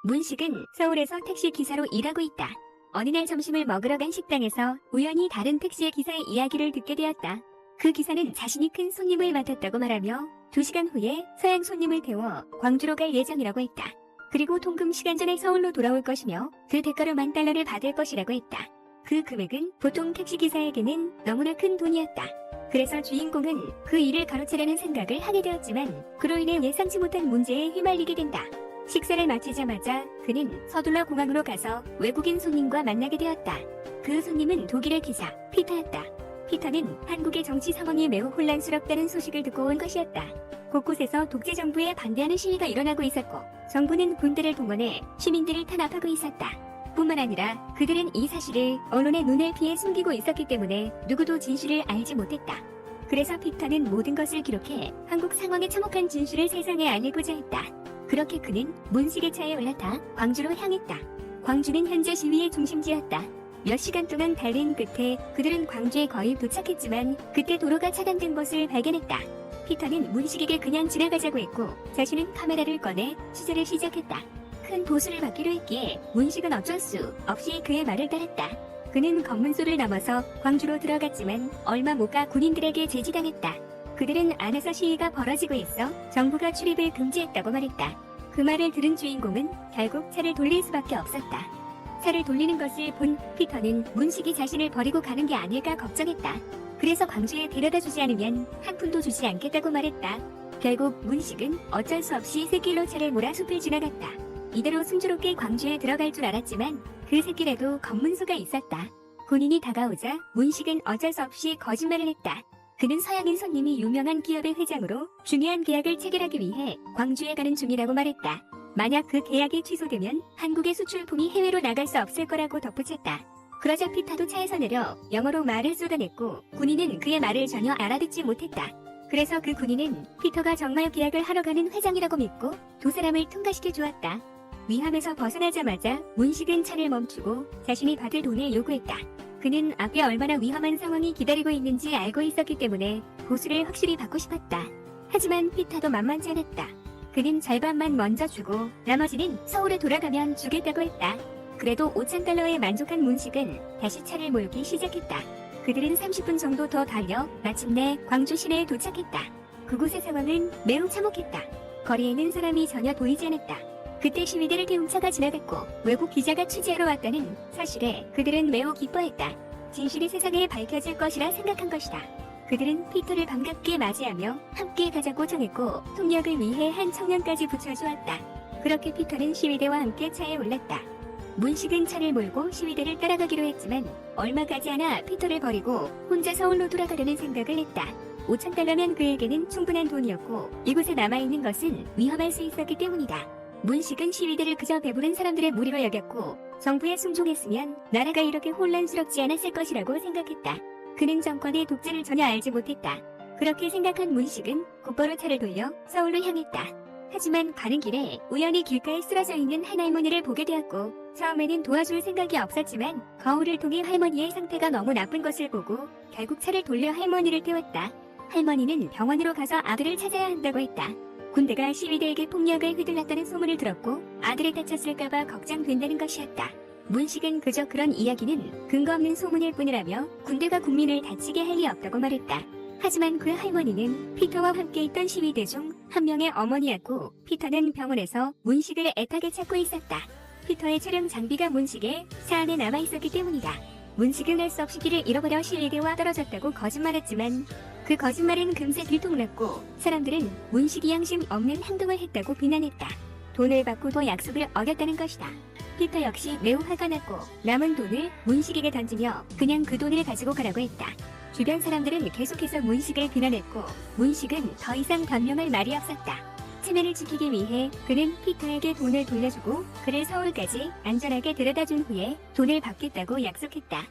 문식은 서울에서 택시 기사로 일하고 있다. 어느 날 점심을 먹으러 간 식당에서 우연히 다른 택시의 기사의 이야기를 듣게 되었다. 그 기사는 자신이 큰 손님을 맡았다고 말하며 2시간 후에 서양 손님을 태워 광주로 갈 예정이라고 했다. 그리고 통금 시간 전에 서울로 돌아올 것이며 그 대가로 $10,000를 받을 것이라고 했다. 그 금액은 보통 택시기사에게는 너무나 큰 돈이었다. 그래서 주인공은 그 일을 가로채려는 생각을 하게 되었지만 그로 인해 예상치 못한 문제에 휘말리게 된다. 식사를 마치자마자 그는 서둘러 공항으로 가서 외국인 손님과 만나게 되었다. 그 손님은 독일의 기사 피터였다. 피터는 한국의 정치 상황이 매우 혼란스럽다는 소식을 듣고 온 것이었다. 곳곳에서 독재 정부에 반대하는 시위가 일어나고 있었고 정부는 군대를 동원해 시민들을 탄압하고 있었다. 뿐만 아니라 그들은 이 사실을 언론의 눈을 피해 숨기고 있었기 때문에 누구도 진실을 알지 못했다. 그래서 피터는 모든 것을 기록해 한국 상황에 참혹한 진실을 세상에 알리고자 했다. 그렇게 그는 문식의 차에 올라타 광주로 향했다. 광주는 현재 시위의 중심지였다. 몇 시간 동안 달린 끝에 그들은 광주에 거의 도착했지만 그때 도로가 차단된 것을 발견했다. 피터는 문식에게 그냥 지나가자고 했고 자신은 카메라를 꺼내 취재를 시작했다. 큰 보수를 받기로 했기에 문식은 어쩔 수 없이 그의 말을 따랐다. 그는 검문소를 넘어서 광주로 들어갔지만 얼마 못 가 군인들에게 제지당했다. 그들은 안에서 시위가 벌어지고 있어 정부가 출입을 금지했다고 말했다. 그 말을 들은 주인공은 결국 차를 돌릴 수밖에 없었다. 차를 돌리는 것을 본 피터는 문식이 자신을 버리고 가는 게 아닐까 걱정했다. 그래서 광주에 데려다 주지 않으면 한 푼도 주지 않겠다고 말했다. 결국 문식은 어쩔 수 없이 쇳길로 차를 몰아 숲을 지나갔다. 이대로 순조롭게 광주에 들어갈 줄 알았지만 그 쇳길에도 검문소가 있었다. 군인이 다가오자 문식은 어쩔 수 없이 거짓말을 했다. 그는 서양인 손님이 유명한 기업의 회장으로 중요한 계약을 체결하기 위해 광주에 가는 중이라고 말했다. 만약 그 계약이 취소되면 한국의 수출품이 해외로 나갈 수 없을 거라고 덧붙였다. 그러자 피터도 차에서 내려 영어로 말을 쏟아냈고 군인은 그의 말을 전혀 알아듣지 못했다. 그래서 그 군인은 피터가 정말 계약을 하러 가는 회장이라고 믿고 두 사람을 통과시켜 주었다. 위함에서 벗어나자마자 문식은 차를 멈추고 자신이 받을 돈을 요구했다. 그는 앞에 얼마나 위험한 상황이 기다리고 있는지 알고 있었기 때문에 보수를 확실히 받고 싶었다. 하지만 피터도 만만치 않았다. 그는 절반만 먼저 주고 나머지는 서울에 돌아가면 주겠다고 했다. 그래도 $5,000에 만족한 문식은 다시 차를 몰기 시작했다. 그들은 30분 정도 더 달려 마침내 광주 시내에 도착했다. 그곳의 상황은 매우 참혹했다. 거리에는 사람이 전혀 보이지 않았다. 그때 시위대를 태운 차가 지나갔고 외국 기자가 취재하러 왔다는 사실에 그들은 매우 기뻐했다. 진실이 세상에 밝혀질 것이라 생각한 것이다. 그들은 피터를 반갑게 맞이하며 함께 가자고 정했고 통역을 위해 한 청년까지 붙여주었다. 그렇게 피터는 시위대와 함께 차에 올랐다. 문식은 차를 몰고 시위대를 따라가기로 했지만 얼마 가지 않아 피터를 버리고 혼자 서울로 돌아가려는 생각을 했다. $5,000면 그에게는 충분한 돈이었고 이곳에 남아있는 것은 위험할 수 있었기 때문이다. 문식은 시위대를 그저 배부른 사람들의 무리로 여겼고 정부에 순종했으면 나라가 이렇게 혼란스럽지 않았을 것이라고 생각했다. 그는 정권의 독재를 전혀 알지 못했다. 그렇게 생각한 문식은 곧바로 차를 돌려 서울로 향했다. 하지만 가는 길에 우연히 길가에 쓰러져 있는 한 할머니를 보게 되었고 처음에는 도와줄 생각이 없었지만 거울을 통해 할머니의 상태가 너무 나쁜 것을 보고 결국 차를 돌려 할머니를 태웠다. 할머니는 병원으로 가서 아들을 찾아야 한다고 했다. 군대가 시위대에게 폭력을 휘둘렀다는 소문을 들었고 아들이 다쳤을까봐 걱정된다는 것이었다. 문식은 그저 그런 이야기는 근거 없는 소문일 뿐이라며 군대가 국민을 다치게 할 리 없다고 말했다. 하지만 그 할머니는 피터와 함께 있던 시위대 중 한 명의 어머니였고 피터는 병원에서 문식을 애타게 찾고 있었다. 피터의 촬영 장비가 문식의 차 안에 남아있었기 때문이다. 문식은 할 수 없이 길을 잃어버려 시위대와 떨어졌다고 거짓말했지만 그 거짓말은 금세 들통났고 사람들은 문식이 양심 없는 행동을 했다고 비난했다. 돈을 받고도 약속을 어겼다는 것이다. 피터 역시 매우 화가 났고 남은 돈을 문식에게 던지며 그냥 그 돈을 가지고 가라고 했다. 주변 사람들은 계속해서 문식을 비난했고 문식은 더 이상 변명할 말이 없었다. 체면을 지키기 위해 그는 피터에게 돈을 돌려주고 그를 서울까지 안전하게 데려다준 후에 돈을 받겠다고 약속했다.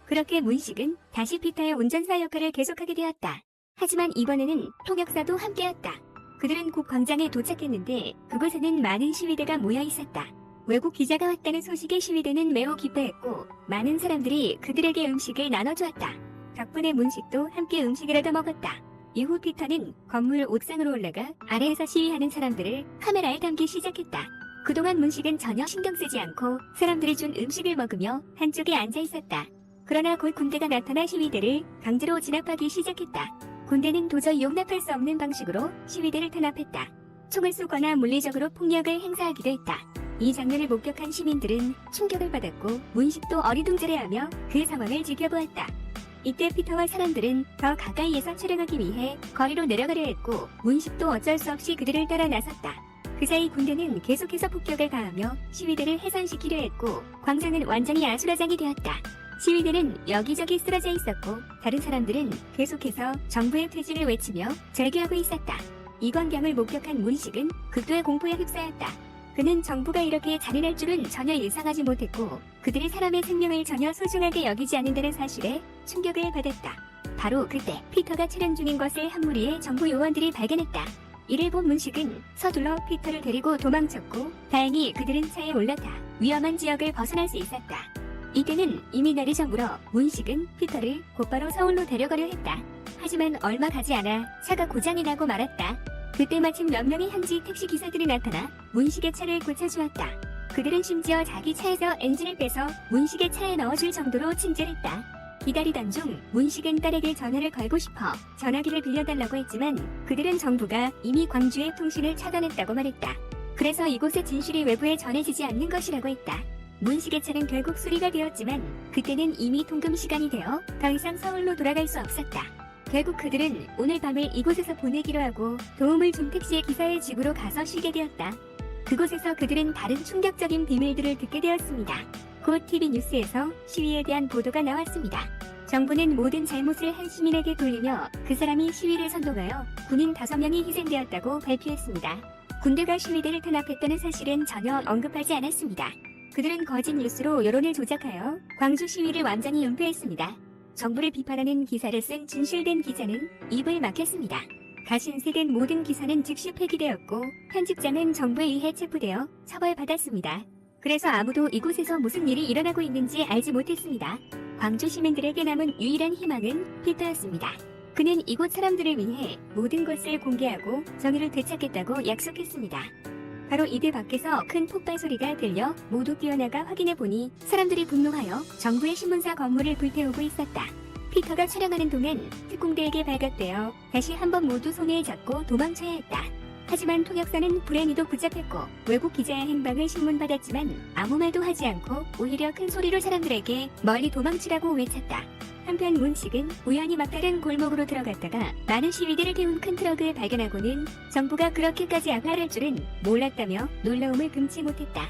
그렇게 문식은 다시 피터의 운전사 역할을 계속하게 되었다. 하지만 이번에는 통역사도 함께였다. 그들은 곧 광장에 도착했는데 그곳에는 많은 시위대가 모여 있었다. 외국 기자가 왔다는 소식에 시위대는 매우 기뻐했고 많은 사람들이 그들에게 음식을 나눠주었다. 덕분에 문식도 함께 음식을 얻어 먹었다. 이후 피터는 건물 옥상으로 올라가 아래에서 시위하는 사람들을 카메라에 담기 시작했다. 그동안 문식은 전혀 신경 쓰지 않고 사람들이 준 음식을 먹으며 한쪽에 앉아 있었다. 그러나 곧 군대가 나타나 시위대를 강제로 진압하기 시작했다. 군대는 도저히 용납할 수 없는 방식으로 시위대를 탄압했다. 총을 쏘거나 물리적으로 폭력을 행사하기도 했다. 이 장면을 목격한 시민들은 충격을 받았고 문식도 어리둥절해하며 그 상황을 지켜보았다. 이때 피터와 사람들은 더 가까이에서 촬영하기 위해 거리로 내려가려 했고 문식도 어쩔 수 없이 그들을 따라 나섰다. 그 사이 군대는 계속해서 폭격을 가하며 시위대를 해산시키려 했고 광장은 완전히 아수라장이 되었다. 시위대는 여기저기 쓰러져 있었고 다른 사람들은 계속해서 정부의 퇴진을 외치며 절규하고 있었다. 이 광경을 목격한 문식은 극도의 공포에 휩싸였다. 그는 정부가 이렇게 잔인할 줄은 전혀 예상하지 못했고 그들이 사람의 생명을 전혀 소중하게 여기지 않는다는 사실에 충격을 받았다. 바로 그때 피터가 촬영 중인 것을 한 무리의 정부 요원들이 발견했다. 이를 본 문식은 서둘러 피터를 데리고 도망쳤고 다행히 그들은 차에 올라타 위험한 지역을 벗어날 수 있었다. 이때는 이미 날이 저물어 문식은 피터를 곧바로 서울로 데려가려 했다. 하지만 얼마 가지 않아 차가 고장이 나고 말았다. 그때 마침 몇 명의 현지 택시 기사들이 나타나 문식의 차를 고쳐주었다. 그들은 심지어 자기 차에서 엔진을 빼서 문식의 차에 넣어줄 정도로 친절했다. 기다리던 중 문식은 딸에게 전화를 걸고 싶어 전화기를 빌려달라고 했지만 그들은 정부가 이미 광주의 통신을 차단했다고 말했다. 그래서 이곳의 진실이 외부에 전해지지 않는 것이라고 했다. 문식의 차는 결국 수리가 되었지만 그때는 이미 통금 시간이 되어 더 이상 서울로 돌아갈 수 없었다. 결국 그들은 오늘 밤을 이곳에서 보내기로 하고 도움을 준 택시의 기사의 집으로 가서 쉬게 되었다. 그곳에서 그들은 다른 충격적인 비밀들을 듣게 되었습니다. 곧 TV 뉴스에서 시위에 대한 보도가 나왔습니다. 정부는 모든 잘못을 한 시민에게 돌리며 그 사람이 시위를 선동하여 군인 5명이 희생되었다고 발표했습니다. 군대가 시위대를 탄압했다는 사실은 전혀 언급하지 않았습니다. 그들은 거짓 뉴스로 여론을 조작하여 광주 시위를 완전히 은폐했습니다. 정부를 비판하는 기사를 쓴 진실된 기자는 입을 막혔습니다. 가신세된 모든 기사는 즉시 폐기되었고 편집자는 정부에 의해 체포되어 처벌받았습니다. 그래서 아무도 이곳에서 무슨 일이 일어나고 있는지 알지 못했습니다. 광주 시민들에게 남은 유일한 희망은 피터였습니다. 그는 이곳 사람들을 위해 모든 것을 공개하고 정의를 되찾겠다고 약속했습니다. 바로 이때 밖에서 큰 폭발 소리가 들려 모두 뛰어나가 확인해보니 사람들이 분노하여 정부의 신문사 건물을 불태우고 있었다. 피터가 촬영하는 동안 특공대에게 발각되어 다시 한번 모두 손에 잡고 도망쳐야 했다. 하지만 통역사는 불행히도 붙잡혔고 외국 기자의 행방을 신문받았지만 아무 말도 하지 않고 오히려 큰 소리로 사람들에게 멀리 도망치라고 외쳤다. 한편 문식은 우연히 막다른 골목으로 들어갔다가 많은 시위대를 태운 큰 트럭을 발견하고는 정부가 그렇게까지 악랄할 줄은 몰랐다며 놀라움을 금치 못했다.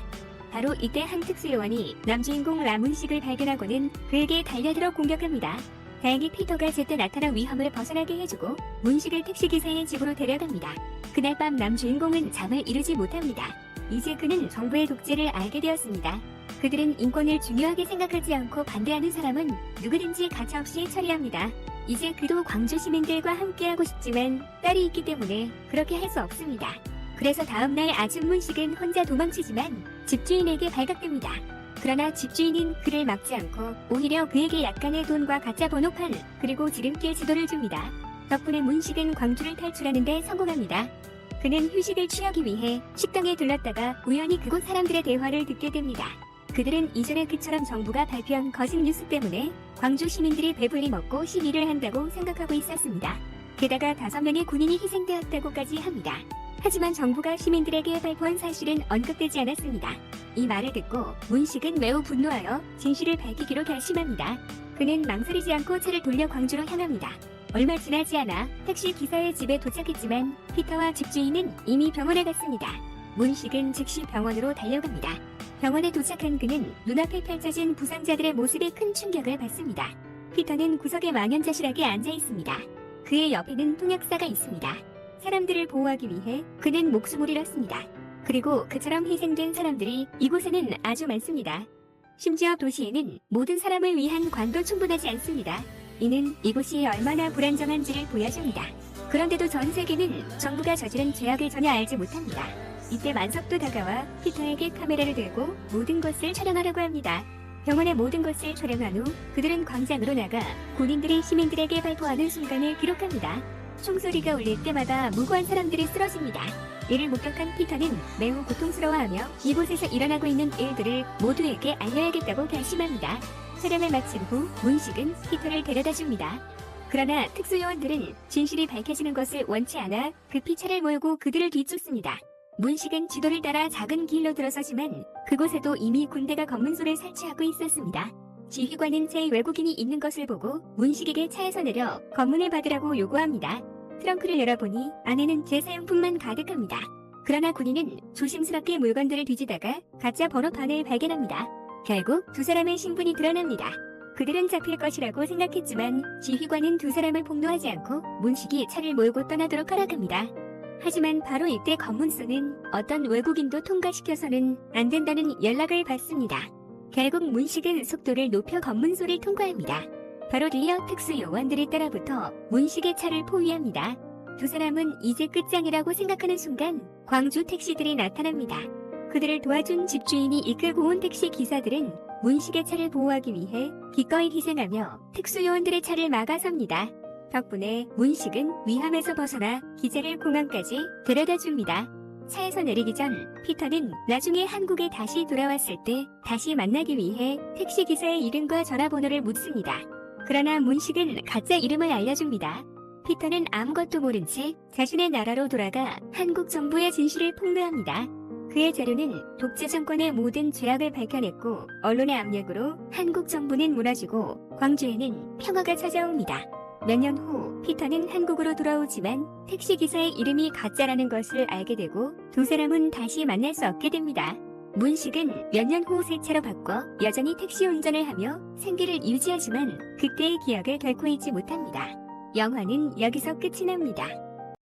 바로 이때 한 특수요원이 남주인공 라문식을 발견하고는 그에게 달려들어 공격합니다. 다행히 피터가 제때 나타나 위험을 벗어나게 해주고 문식을 택시기사의 집으로 데려갑니다. 그날 밤 남주인공은 잠을 이루지 못합니다. 이제 그는 정부의 독재를 알게 되었습니다. 그들은 인권을 중요하게 생각하지 않고 반대하는 사람은 누구든지 가차없이 처리합니다. 이제 그도 광주 시민들과 함께하고 싶지만 딸이 있기 때문에 그렇게 할 수 없습니다. 그래서 다음날 아침 문식은 혼자 도망치지만 집주인에게 발각됩니다. 그러나 집주인은 그를 막지 않고 오히려 그에게 약간의 돈과 가짜 번호판 그리고 지름길 지도를 줍니다. 덕분에 문식은 광주를 탈출하는 데 성공합니다. 그는 휴식을 취하기 위해 식당에 들렀다가 우연히 그곳 사람들의 대화를 듣게 됩니다. 그들은 이전에 그처럼 정부가 발표한 거짓 뉴스 때문에 광주 시민들이 배불리 먹고 시위를 한다고 생각하고 있었습니다. 게다가 5명의 군인이 희생되었다고까지 합니다. 하지만 정부가 시민들에게 발표한 사실은 언급되지 않았습니다. 이 말을 듣고 문식은 매우 분노하여 진실을 밝히기로 결심합니다. 그는 망설이지 않고 차를 돌려 광주로 향합니다. 얼마 지나지 않아 택시 기사의 집에 도착했지만 피터와 집주인은 이미 병원에 갔습니다. 문식은 즉시 병원으로 달려갑니다. 병원에 도착한 그는 눈앞에 펼쳐진 부상자들의 모습에 큰 충격을 받습니다. 피터는 구석에 망연자실하게 앉아 있습니다. 그의 옆에는 통역사가 있습니다. 사람들을 보호하기 위해 그는 목숨을 잃었습니다. 그리고 그처럼 희생된 사람들이 이곳에는 아주 많습니다. 심지어 도시에는 모든 사람을 위한 관도 충분하지 않습니다. 이는 이곳이 얼마나 불안정한지를 보여줍니다. 그런데도 전 세계는 정부가 저지른 죄악을 전혀 알지 못합니다. 이때 만석도 다가와 피터에게 카메라를 들고 모든 것을 촬영하라고 합니다. 병원의 모든 것을 촬영한 후 그들은 광장으로 나가 군인들이 시민들에게 발포하는 순간을 기록합니다. 총소리가 울릴 때마다 무고한 사람들이 쓰러집니다. 이를 목격한 피터는 매우 고통스러워하며 이곳에서 일어나고 있는 일들을 모두에게 알려야겠다고 결심합니다. 촬영을 마친 후 문식은 피터를 데려다 줍니다. 그러나 특수요원들은 진실이 밝혀지는 것을 원치 않아 급히 차를 몰고 그들을 뒤쫓습니다. 문식은 지도를 따라 작은 길로 들어서지만 그곳에도 이미 군대가 검문소를 설치하고 있었습니다. 지휘관은 제 외국인이 있는 것을 보고 문식에게 차에서 내려 검문을 받으라고 요구합니다. 트렁크를 열어보니 안에는 제 사용품만 가득합니다. 그러나 군인은 조심스럽게 물건들을 뒤지다가 가짜 번호판을 발견합니다. 결국 두 사람의 신분이 드러납니다. 그들은 잡힐 것이라고 생각했지만 지휘관은 두 사람을 폭로하지 않고 문식이 차를 몰고 떠나도록 허락합니다. 하지만 바로 이때 검문소는 어떤 외국인도 통과시켜서는 안 된다는 연락을 받습니다. 결국 문식은 속도를 높여 검문소를 통과합니다. 바로 뒤이어 특수요원들이 따라붙어 문식의 차를 포위합니다. 두 사람은 이제 끝장이라고 생각하는 순간 광주 택시들이 나타납니다. 그들을 도와준 집주인이 이끌고 온 택시 기사들은 문식의 차를 보호하기 위해 기꺼이 희생하며 특수요원들의 차를 막아섭니다. 덕분에 문식은 위험에서 벗어나 기자를 공항까지 데려다 줍니다. 차에서 내리기 전 피터는 나중에 한국에 다시 돌아왔을 때 다시 만나기 위해 택시기사의 이름과 전화번호를 묻습니다. 그러나 문식은 가짜 이름을 알려줍니다. 피터는 아무것도 모른 채 자신의 나라로 돌아가 한국 정부의 진실을 폭로합니다. 그의 자료는 독재 정권의 모든 죄악을 밝혀냈고 언론의 압력으로 한국 정부는 무너지고 광주에는 평화가 찾아옵니다. 몇 년 후 피터는 한국으로 돌아오지만 택시기사의 이름이 가짜라는 것을 알게 되고 두 사람은 다시 만날 수 없게 됩니다. 문식은 몇 년 후 새 차로 바꿔 여전히 택시 운전을 하며 생계를 유지하지만 그때의 기억을 결코 잊지 못합니다. 영화는 여기서 끝이 납니다.